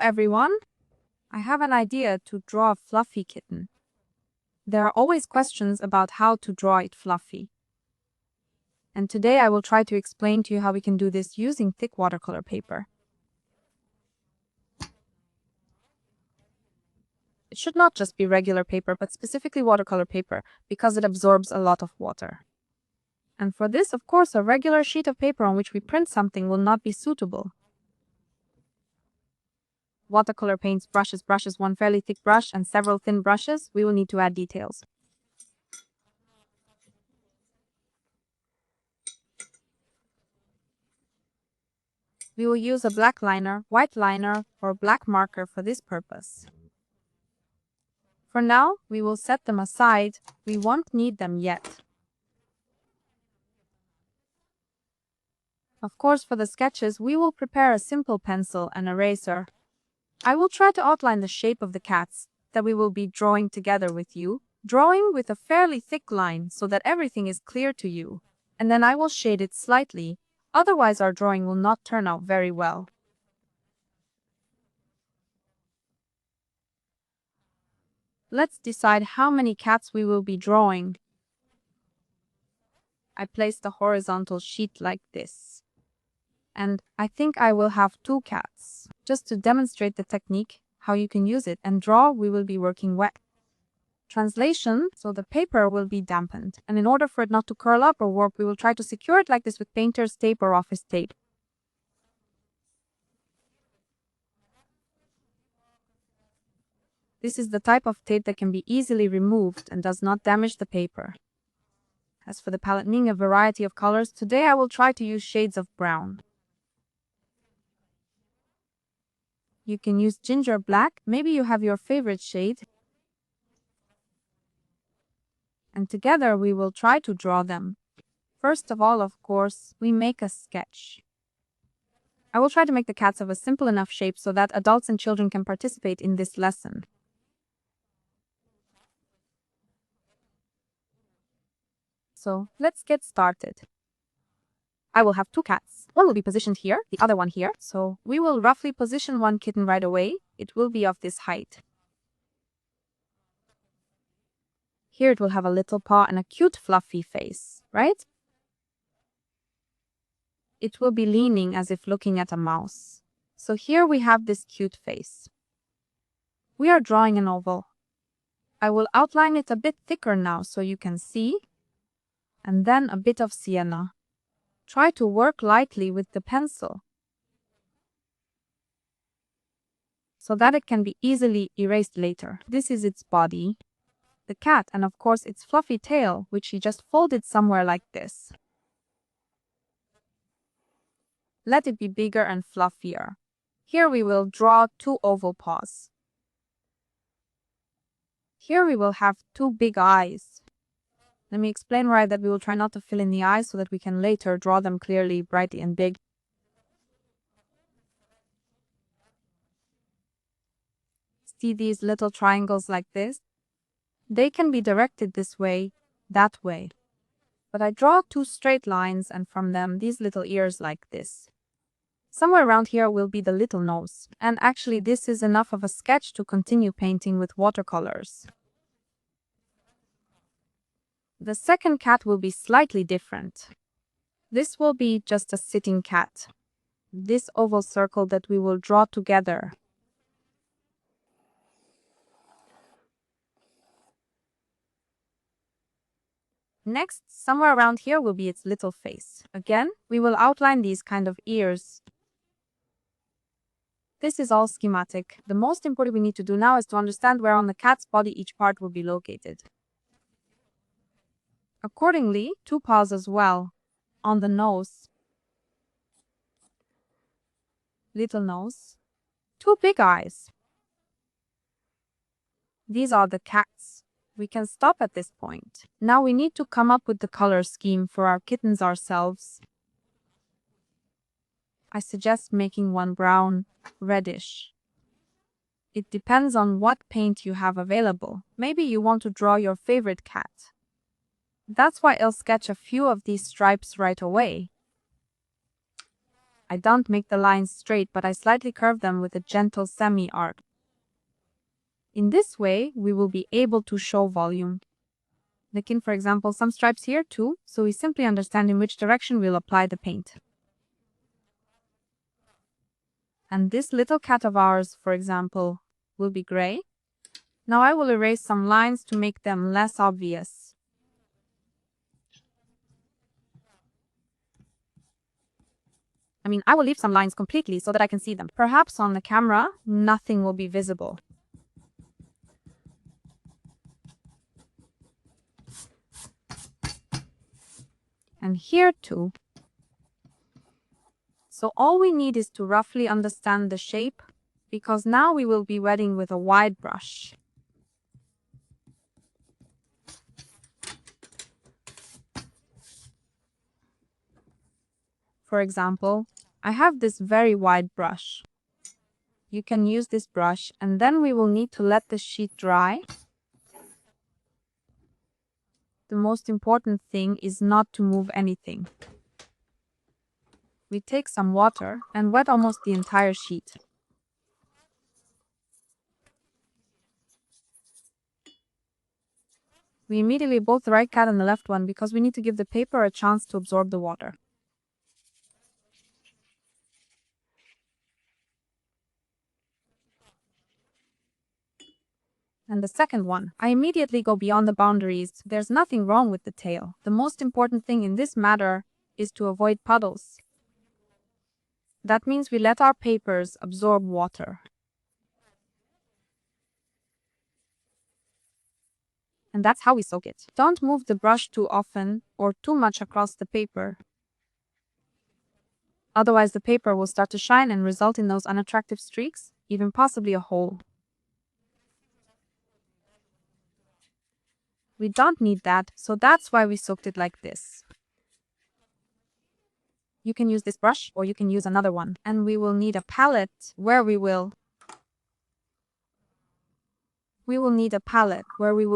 everyone! I have an idea to draw a fluffy kitten. There are always questions about how to draw it fluffy. And today I will try to explain to you how we can do this using thick watercolor paper. It should not just be regular paper, but specifically watercolor paper, because it absorbs a lot of water. And for this, of course, a regular sheet of paper on which we print something will not be suitable. Watercolor paints, brushes, one fairly thick brush and several thin brushes. We will need to add details. We will use a black liner, white liner, or black marker for this purpose. For now, we will set them aside. We won't need them yet. Of course, for the sketches, we will prepare a simple pencil and eraser. I will try to outline the shape of the cats that we will be drawing together with you, drawing with a fairly thick line so that everything is clear to you. And then I will shade it slightly, otherwise our drawing will not turn out very well. Let's decide how many cats we will be drawing. I placed a horizontal sheet like this. And I think I will have 2 cats. Just to demonstrate the technique, how you can use it and draw, we will be working wet. Translation, so the paper will be dampened. And in order for it not to curl up or warp, we will try to secure it like this with painter's tape or office tape. This is the type of tape that can be easily removed and does not damage the paper. As for the palette, meaning a variety of colors, today I will try to use shades of brown. You can use ginger black, maybe you have your favorite shade. And together we will try to draw them. First of all, of course, we make a sketch. I will try to make the cats of a simple enough shape so that adults and children can participate in this lesson. So let's get started. I will have 2 cats. One will be positioned here, the other one here. So we will roughly position one kitten right away. It will be of this height. Here it will have a little paw and a cute fluffy face, right? It will be leaning as if looking at a mouse. So here we have this cute face. We are drawing an oval. I will outline it a bit thicker now so you can see. And then a bit of sienna. Try to work lightly with the pencil so that it can be easily erased later. This is its body, the cat, and of course its fluffy tail, which she just folded somewhere like this. Let it be bigger and fluffier. Here we will draw 2 oval paws. Here we will have 2 big eyes. Let me explain why that we will try not to fill in the eyes so that we can later draw them clearly, bright and big. See these little triangles like this? They can be directed this way, that way. But I draw 2 straight lines and from them these little ears like this. Somewhere around here will be the little nose. And actually this is enough of a sketch to continue painting with watercolors. The second cat will be slightly different. This will be just a sitting cat. This oval circle that we will draw together. Next, somewhere around here will be its little face. Again, we will outline these kind of ears. This is all schematic. The most important we need to do now is to understand where on the cat's body each part will be located. Accordingly, 2 paws as well. On the nose. Little nose. 2 big eyes. These are the cats. We can stop at this point. Now we need to come up with the color scheme for our kittens ourselves. I suggest making one brown, reddish. It depends on what paint you have available. Maybe you want to draw your favorite cat. That's why I'll sketch a few of these stripes right away. I don't make the lines straight, but I slightly curve them with a gentle semi-arc. In this way, we will be able to show volume. Like for example, some stripes here too, so we simply understand in which direction we'll apply the paint. And this little cat of ours, for example, will be gray. Now I will erase some lines to make them less obvious. I will leave some lines completely so that I can see them. Perhaps on the camera, nothing will be visible. And here too. So all we need is to roughly understand the shape, because now we will be wetting with a wide brush. For example, I have this very wide brush. You can use this brush, and then we will need to let the sheet dry. The most important thing is not to move anything. We take some water and wet almost the entire sheet. We immediately both the right cat and the left one because we need to give the paper a chance to absorb the water. And the second one, I immediately go beyond the boundaries. There's nothing wrong with the tail. The most important thing in this matter is to avoid puddles. That means we let our papers absorb water. And that's how we soak it. Don't move the brush too often or too much across the paper. Otherwise the paper will start to shine and result in those unattractive streaks, even possibly a hole. We don't need that, so that's why we soaked it like this. You can use this brush or you can use another one. And we will need a palette where we will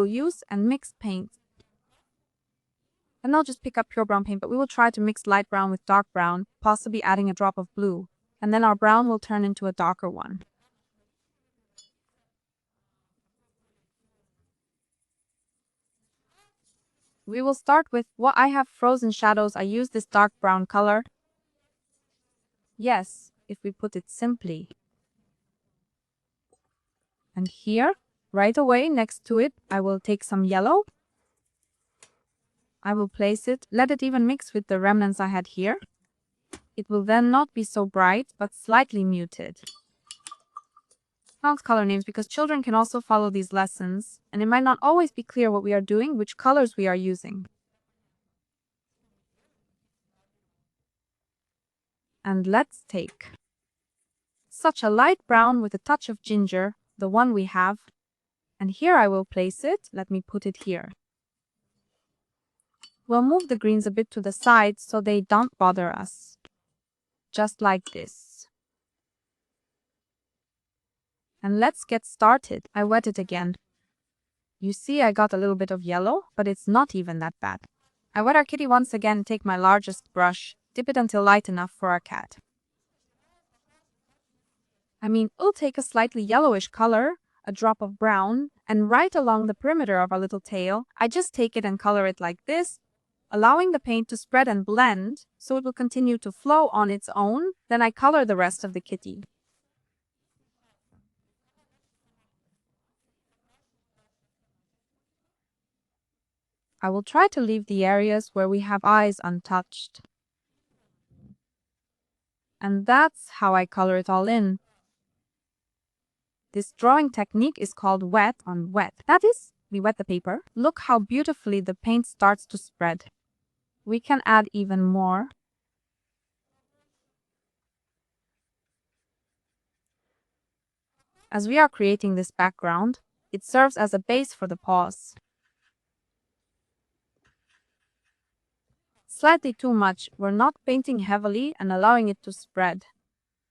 use and mix paint. And not just pick up pure brown paint, but we will try to mix light brown with dark brown, possibly adding a drop of blue. And then our brown will turn into a darker one. We will start with what I have frozen shadows. I use this dark brown color. Yes, if we put it simply. And here, right away next to it, I will take some yellow. I will place it, let it even mix with the remnants I had here. It will then not be so bright, but slightly muted. Not color names because children can also follow these lessons, and it might not always be clear what we are doing, which colors we are using. And let's take such a light brown with a touch of ginger, the one we have. And here I will place it. Let me put it here. We'll move the greens a bit to the side so they don't bother us. Just like this. And let's get started. I wet it again. You see I got a little bit of yellow, but it's not even that bad. I wet our kitty once again, take my largest brush, dip it until light enough for our cat. We'll take a slightly yellowish color, a drop of brown, and right along the perimeter of our little tail, I just take it and color it like this, allowing the paint to spread and blend so it will continue to flow on its own. Then I color the rest of the kitty. I will try to leave the areas where we have eyes untouched. And that's how I color it all in. This drawing technique is called wet on wet. That is, we wet the paper. Look how beautifully the paint starts to spread. We can add even more. As we are creating this background, it serves as a base for the paws. Slightly too much, we're not painting heavily and allowing it to spread.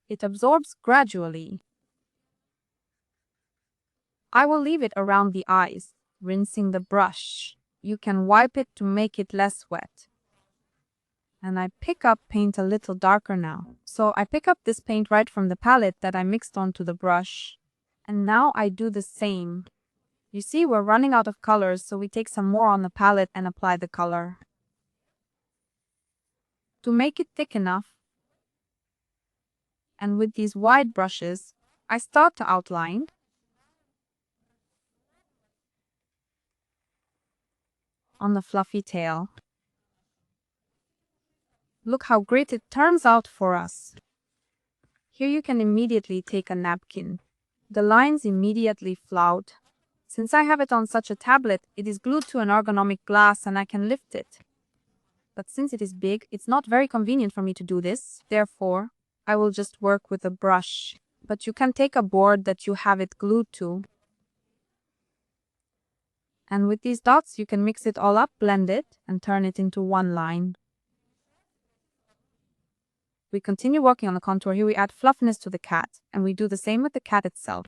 It absorbs gradually. I will leave it around the eyes, rinsing the brush. You can wipe it to make it less wet. And I pick up paint a little darker now. So I pick up this paint right from the palette that I mixed onto the brush. And now I do the same. You see, we're running out of colors, so we take some more on the palette and apply the color. To make it thick enough, and with these wide brushes, I start to outline. On the fluffy tail. Look how great it turns out for us. Here you can immediately take a napkin. The lines immediately flout. Since I have it on such a tablet, it is glued to an ergonomic glass and I can lift it. But since it is big, it's not very convenient for me to do this. Therefore, I will just work with a brush. But you can take a board that you have it glued to. And with these dots, you can mix it all up, blend it, and turn it into one line. We continue working on the contour. Here we add fluffiness to the cat, and we do the same with the cat itself.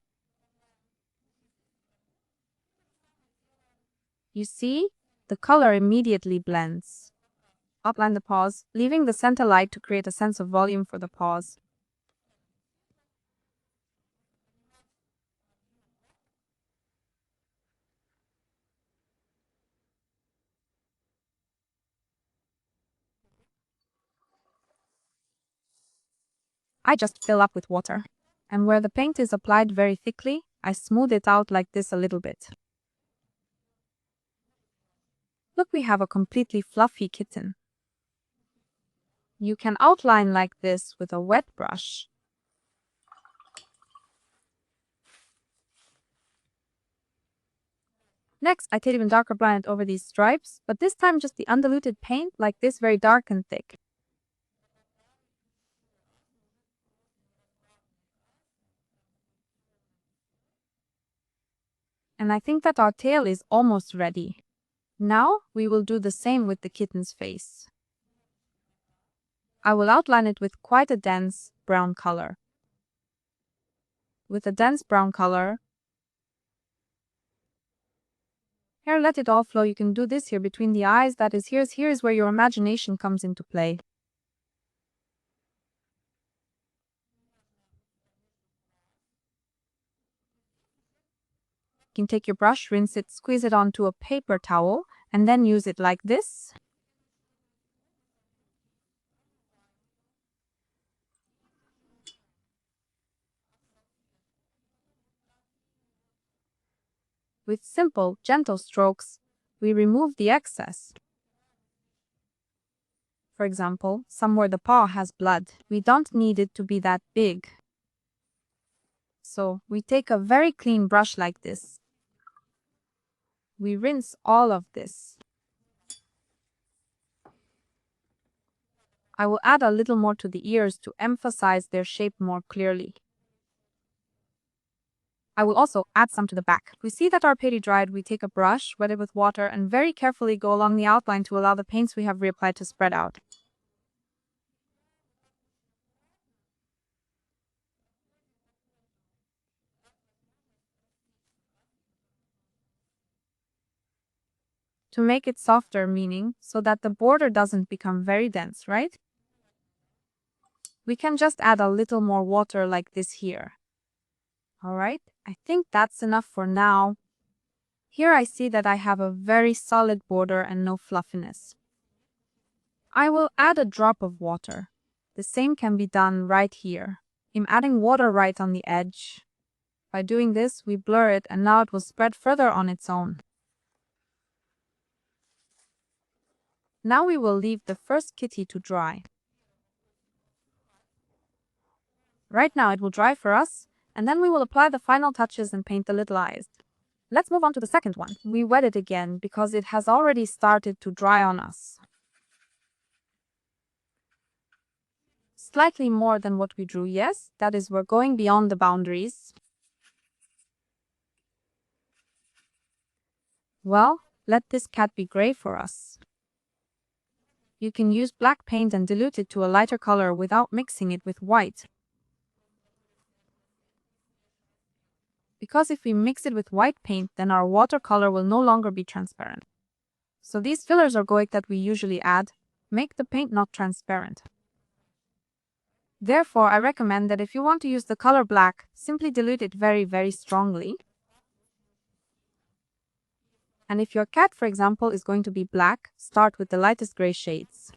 You see, the color immediately blends. Outline the paws, leaving the center light to create a sense of volume for the paws. I just fill up with water. And where the paint is applied very thickly, I smooth it out like this a little bit. Look, we have a completely fluffy kitten. You can outline like this with a wet brush. Next, I take even darker blend over these stripes, but this time just the undiluted paint like this, very dark and thick. And I think that our tail is almost ready. Now we will do the same with the kitten's face. I will outline it with quite a dense brown color. With a dense brown color, here let it all flow. You can do this here between the eyes. That is, here's where your imagination comes into play. You can take your brush, rinse it, squeeze it onto a paper towel, and then use it like this. With simple, gentle strokes, we remove the excess. For example, somewhere the paw has blood. We don't need it to be that big. So we take a very clean brush like this. We rinse all of this. I will add a little more to the ears to emphasize their shape more clearly. I will also add some to the back. We see that our putty dried. We take a brush, wet it with water, and very carefully go along the outline to allow the paints we have reapplied to spread out. To make it softer, meaning so that the border doesn't become very dense, right? We can just add a little more water like this here. Alright, I think that's enough for now. Here I see that I have a very solid border and no fluffiness. I will add a drop of water. The same can be done right here. I'm adding water right on the edge. By doing this, we blur it and now it will spread further on its own. Now we will leave the first kitty to dry. Right now it will dry for us, and then we will apply the final touches and paint the little eyes. Let's move on to the second one. We wet it again because it has already started to dry on us. Slightly more than what we drew, yes, that is, we're going beyond the boundaries. Well, let this cat be gray for us. You can use black paint and dilute it to a lighter color without mixing it with white. Because if we mix it with white paint, then our watercolor will no longer be transparent. So these fillers are going that we usually add. make the paint not transparent. Therefore, I recommend that if you want to use the color black, simply dilute it very, very strongly. And if your cat, for example, is going to be black, start with the lightest gray shades.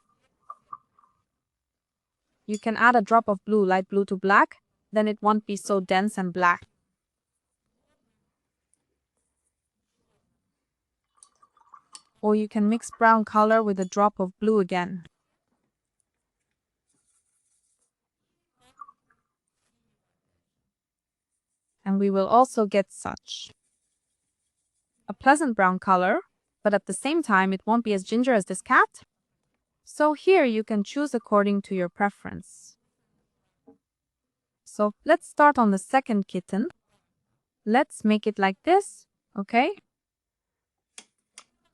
You can add a drop of blue, light blue to black, then it won't be so dense and black. Or you can mix brown color with a drop of blue again. And we will also get such a pleasant brown color, but at the same time it won't be as ginger as this cat. So here you can choose according to your preference. So let's start on the second kitten. Let's make it like this, okay?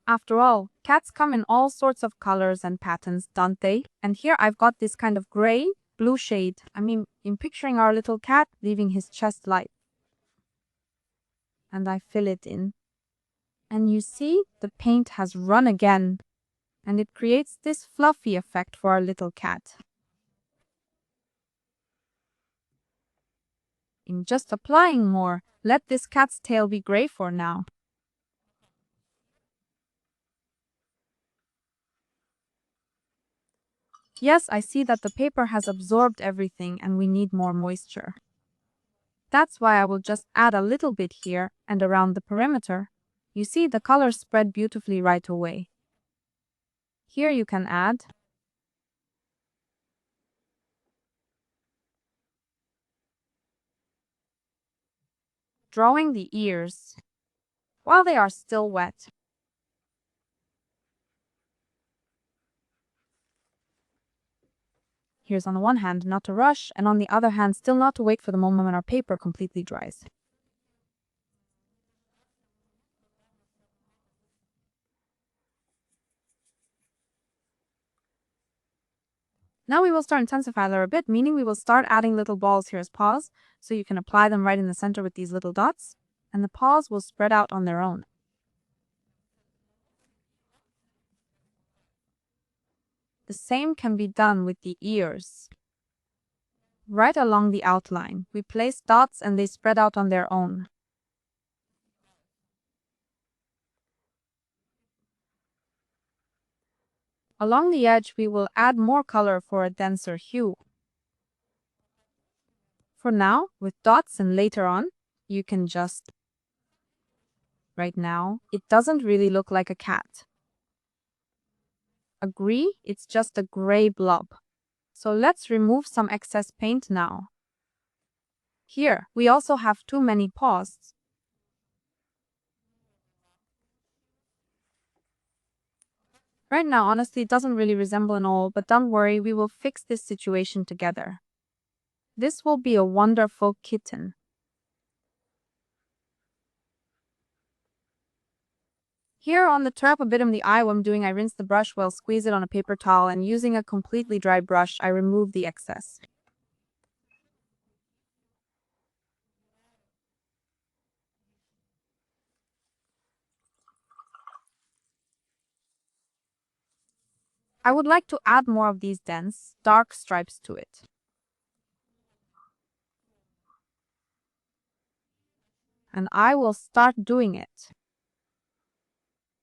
After all, cats come in all sorts of colors and patterns, don't they? And here I've got this kind of gray, blue shade. I'm picturing our little cat leaving his chest light. And I fill it in. And you see, the paint has run again. And it creates this fluffy effect for our little cat. In just applying more, let this cat's tail be gray for now. Yes, I see that the paper has absorbed everything and we need more moisture. That's why I will just add a little bit here and around the perimeter. You see, the colors spread beautifully right away. Here you can add drawing the ears while they are still wet. Here's on the one hand not to rush, and on the other hand still not to wait for the moment when our paper completely dries. Now we will start intensify a bit, meaning we will start adding little balls here as paws, so you can apply them right in the center with these little dots, and the paws will spread out on their own. The same can be done with the ears. Right along the outline, we place dots and they spread out on their own. Along the edge, we will add more color for a denser hue. For now, with dots, and later on, you can just... Right now, it doesn't really look like a cat. Agree? It's just a gray blob. So let's remove some excess paint now. Here, we also have too many paws. Right now, honestly, it doesn't really resemble an owl, but don't worry, we will fix this situation together. This will be a wonderful kitten. Here on the top a bit of the eye, what I'm doing, I rinse the brush well, squeeze it on a paper towel, and using a completely dry brush, I remove the excess. I would like to add more of these dense, dark stripes to it. And I will start doing it.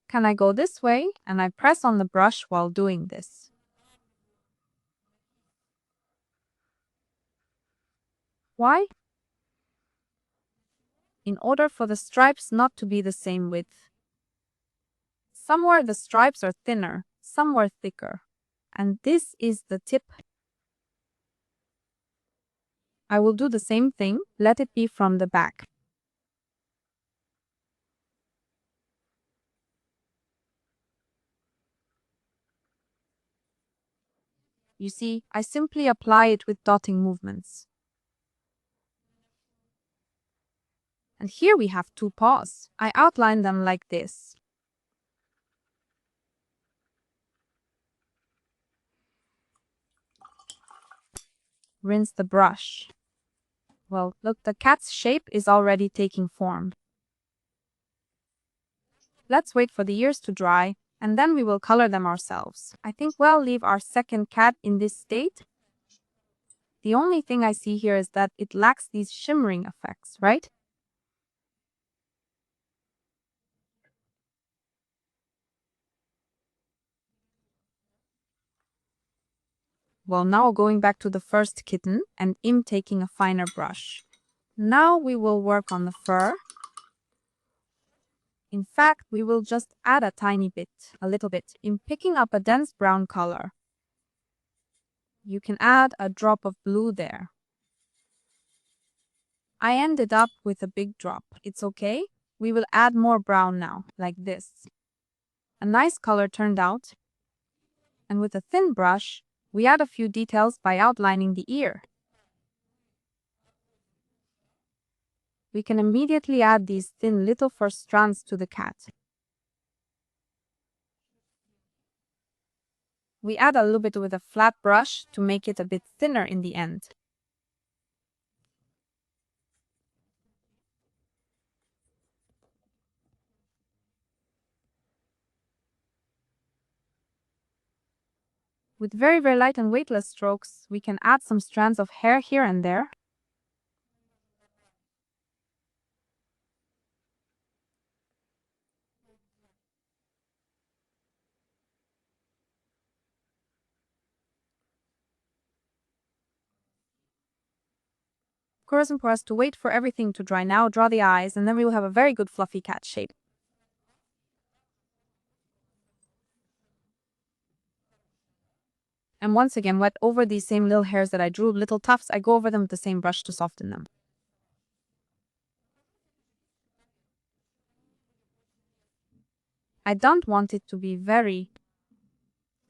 Can I go this way? And I press on the brush while doing this. Why? In order for the stripes not to be the same width. Somewhere the stripes are thinner, somewhere thicker. And this is the tip. I will do the same thing, let it be from the back. You see, I simply apply it with dotting movements. And here we have two paws. I outline them like this. Rinse the brush. Well, look, the cat's shape is already taking form. Let's wait for the ears to dry, and then we will color them ourselves. I think we'll leave our second cat in this state. The only thing I see here is that it lacks these shimmering effects, right? Well, now going back to the first kitten and I'm taking a finer brush. Now we will work on the fur. In fact, we will just add a tiny bit, a little bit, in picking up a dense brown color. You can add a drop of blue there. I ended up with a big drop. It's okay. We will add more brown now, like this. A nice color turned out. And with a thin brush, we add a few details by outlining the ear. We can immediately add these thin little fur strands to the cat. We add a little bit with a flat brush to make it a bit thinner in the end. With very, very light and weightless strokes, we can add some strands of hair here and there. Of course, for us to wait for everything to dry now, draw the eyes, and then we will have a very good fluffy cat shape. And once again, wet over these same little hairs that I drew, little tufts, I go over them with the same brush to soften them. I don't want it to be very...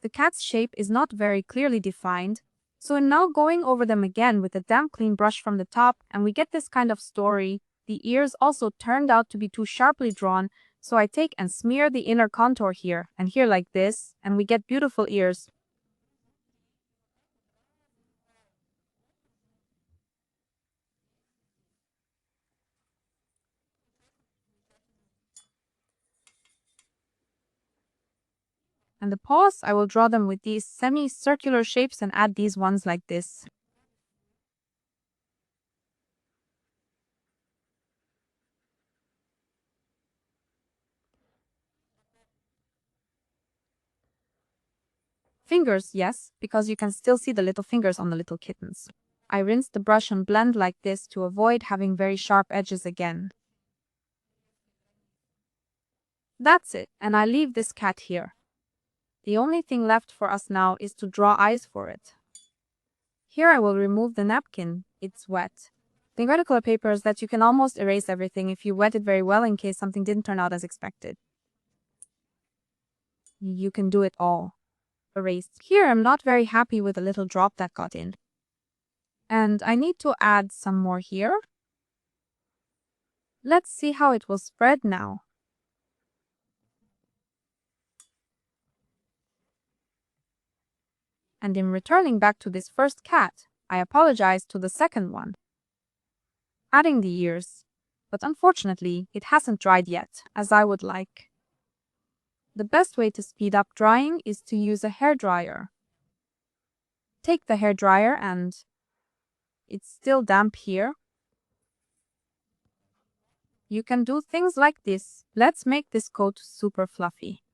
The cat's shape is not very clearly defined, so I'm now going over them again with a damp clean brush from the top, and we get this kind of story. The ears also turned out to be too sharply drawn, so I take and smear the inner contour here and here like this, and we get beautiful ears. And the paws, I will draw them with these semi-circular shapes and add these ones like this. Fingers, yes, because you can still see the little fingers on the little kittens. I rinse the brush and blend like this to avoid having very sharp edges again. That's it, and I leave this cat here. The only thing left for us now is to draw eyes for it. Here I will remove the napkin. It's wet. The watercolor paper is that you can almost erase everything if you wet it very well in case something didn't turn out as expected. You can do it all. Erased. Here I'm not very happy with the little drop that got in. And I need to add some more here. Let's see how it will spread now. And in returning back to this first cat, I apologize to the second one. Adding the ears, but unfortunately it hasn't dried yet, as I would like. The best way to speed up drying is to use a hairdryer. Take the hairdryer and it's still damp here. You can do things like this. Let's make this coat super fluffy.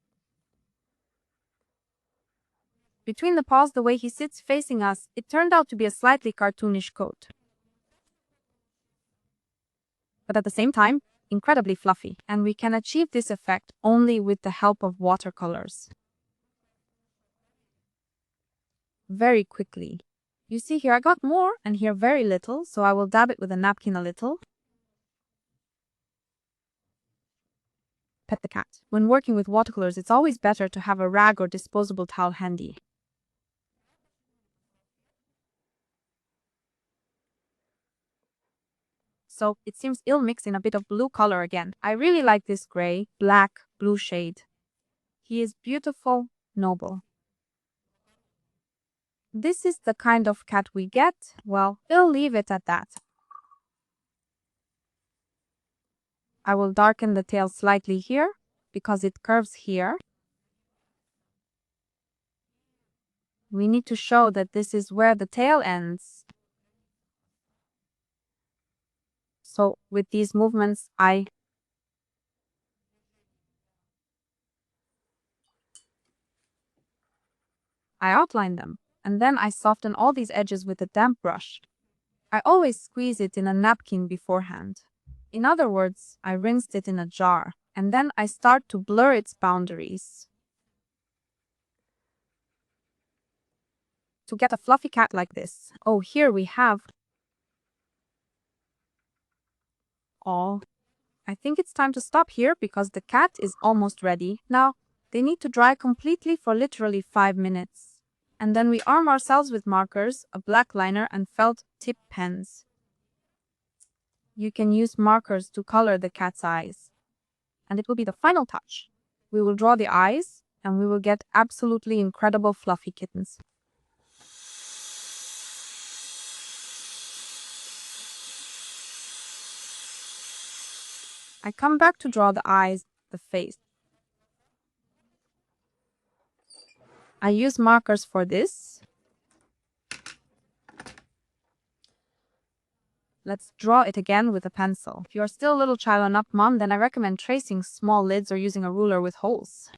Between the paws, the way he sits facing us, it turned out to be a slightly cartoonish coat. But at the same time, incredibly fluffy, and we can achieve this effect only with the help of watercolors. Very quickly. You see here I got more and here very little, so I will dab it with a napkin a little. Pet the cat. When working with watercolors, it's always better to have a rag or disposable towel handy. So it seems ill mixed in a bit of blue color again. I really like this gray, black, blue shade. He is beautiful, noble. This is the kind of cat we get. Well, we'll leave it at that. I will darken the tail slightly here because it curves here. We need to show that this is where the tail ends. So with these movements, I outline them, and then I soften all these edges with a damp brush. I always squeeze it in a napkin beforehand. In other words, I rinsed it in a jar, and then I start to blur its boundaries. To get a fluffy cat like this. Oh, here we have. Oh, I think it's time to stop here because the cat is almost ready. Now, they need to dry completely for literally 5 minutes. And then we arm ourselves with markers, a black liner, and felt tip pens. You can use markers to color the cat's eyes. And it will be the final touch. We will draw the eyes, and we will get absolutely incredible fluffy kittens. I come back to draw the eyes, the face. I use markers for this. Let's draw it again with a pencil. If you're still a little child or not mom, then I recommend tracing small lids or using a ruler with holes.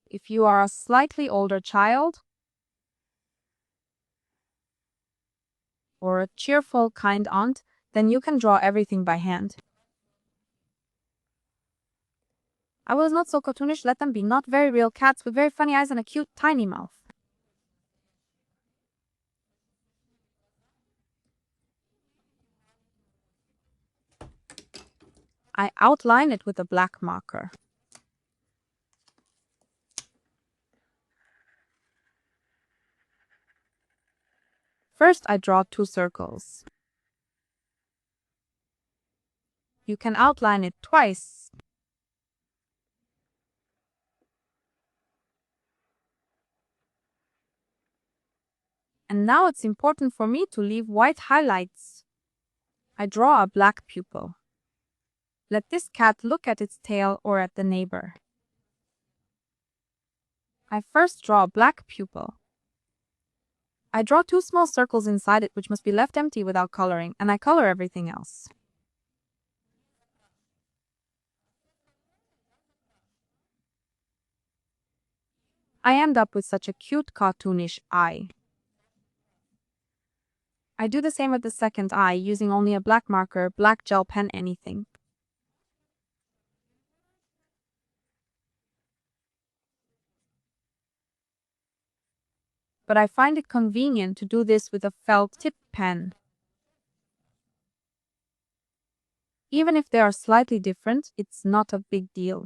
If you are a slightly older child, or a cheerful, kind aunt, then you can draw everything by hand. I was not so cartoonish, let them be not very real cats with very funny eyes and a cute, tiny mouth. I outline it with a black marker. First, I draw 2 circles. You can outline it twice. And now it's important for me to leave white highlights. I draw a black pupil. Let this cat look at its tail or at the neighbor. I first draw a black pupil. I draw 2 small circles inside it which must be left empty without coloring, and I color everything else. I end up with such a cute cartoonish eye. I do the same with the second eye using only a black marker, black gel pen, anything. But I find it convenient to do this with a felt tip pen. Even if they are slightly different, it's not a big deal.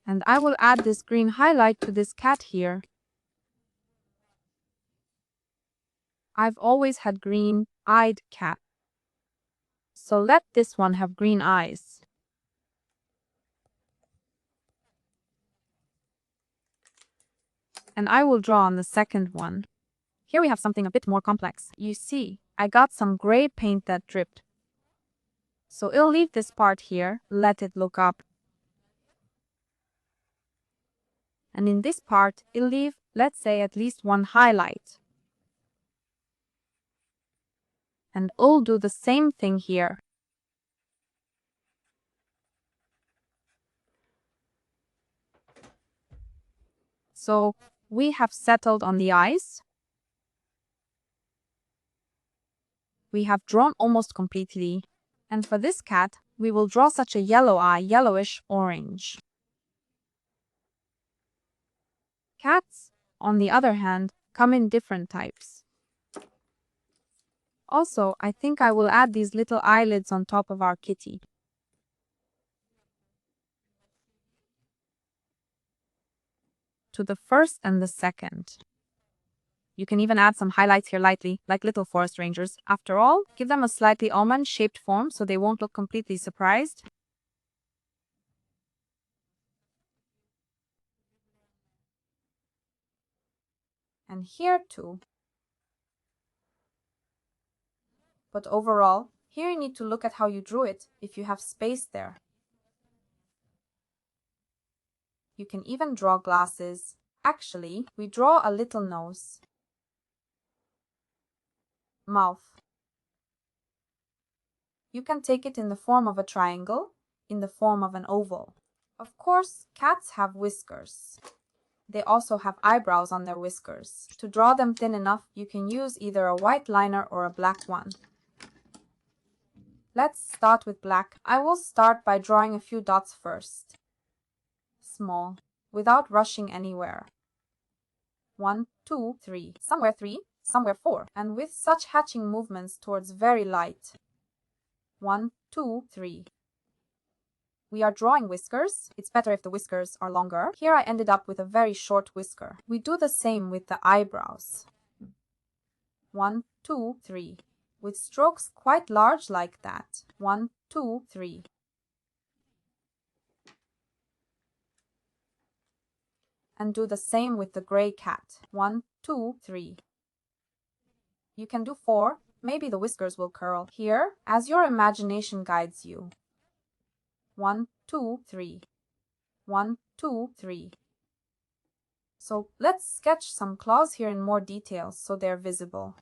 And I will add this green highlight to this cat here. I've always had green-eyed cat. So let this one have green eyes. And I will draw on the second one. Here we have something a bit more complex. You see, I got some gray paint that dripped. So I'll leave this part here, let it look up. And in this part, I'll leave, let's say, at least one highlight. And I'll do the same thing here. So we have settled on the eyes. We have drawn almost completely. And for this cat, we will draw such a yellow eye, yellowish orange. Cats, on the other hand, come in different types. Also, I think I will add these little eyelids on top of our kitty. To the first and the second. You can even add some highlights here lightly, like little forest rangers. After all, give them a slightly almond-shaped form so they won't look completely surprised. And here too. But overall, here you need to look at how you drew it if you have space there. You can even draw glasses. Actually, we draw a little nose, mouth. You can take it in the form of a triangle, in the form of an oval. Of course, cats have whiskers. They also have eyebrows on their whiskers. To draw them thin enough, you can use either a white liner or a black one. Let's start with black. I will start by drawing a few dots first. Small, without rushing anywhere. 1, 2, 3, somewhere 3, somewhere 4, and with such hatching movements towards very light. 1, 2, 3. We are drawing whiskers. It's better if the whiskers are longer. Here I ended up with a very short whisker. We do the same with the eyebrows. 1, 2, 3. With strokes quite large like that. 1, 2, 3. And do the same with the gray cat. 1, 2, 3. You can do 4. Maybe the whiskers will curl. Here, as your imagination guides you. 1, 2, 3. 1, 2, 3. So let's sketch some claws here in more detail so they're visible.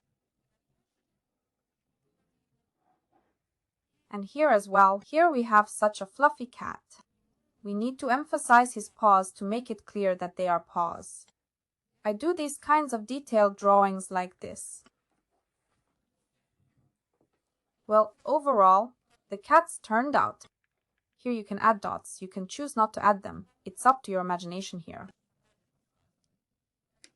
And here as well, here we have such a fluffy cat. We need to emphasize his paws to make it clear that they are paws. I do these kinds of detailed drawings like this. Well, overall, the cats turned out. Here you can add dots. You can choose not to add them. It's up to your imagination here.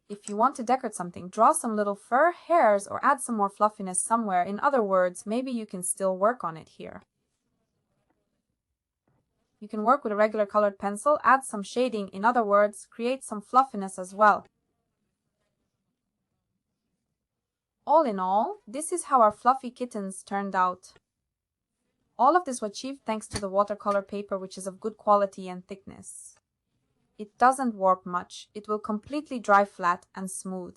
If you want to decorate something, draw some little fur hairs or add some more fluffiness somewhere. In other words, maybe you can still work on it here. You can work with a regular colored pencil, add some shading. In other words, create some fluffiness as well. All in all, this is how our fluffy kittens turned out. All of this was achieved thanks to the watercolor paper, which is of good quality and thickness. It doesn't warp much. It will completely dry flat and smooth.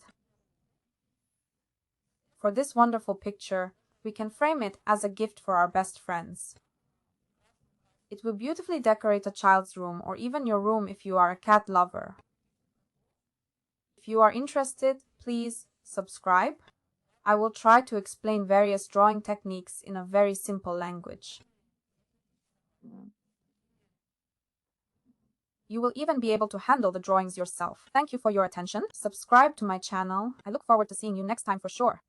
For this wonderful picture, we can frame it as a gift for our best friends. It will beautifully decorate a child's room or even your room if you are a cat lover. If you are interested, please subscribe. I will try to explain various drawing techniques in a very simple language. You will even be able to handle the drawings yourself. Thank you for your attention. Subscribe to my channel. I look forward to seeing you next time for sure.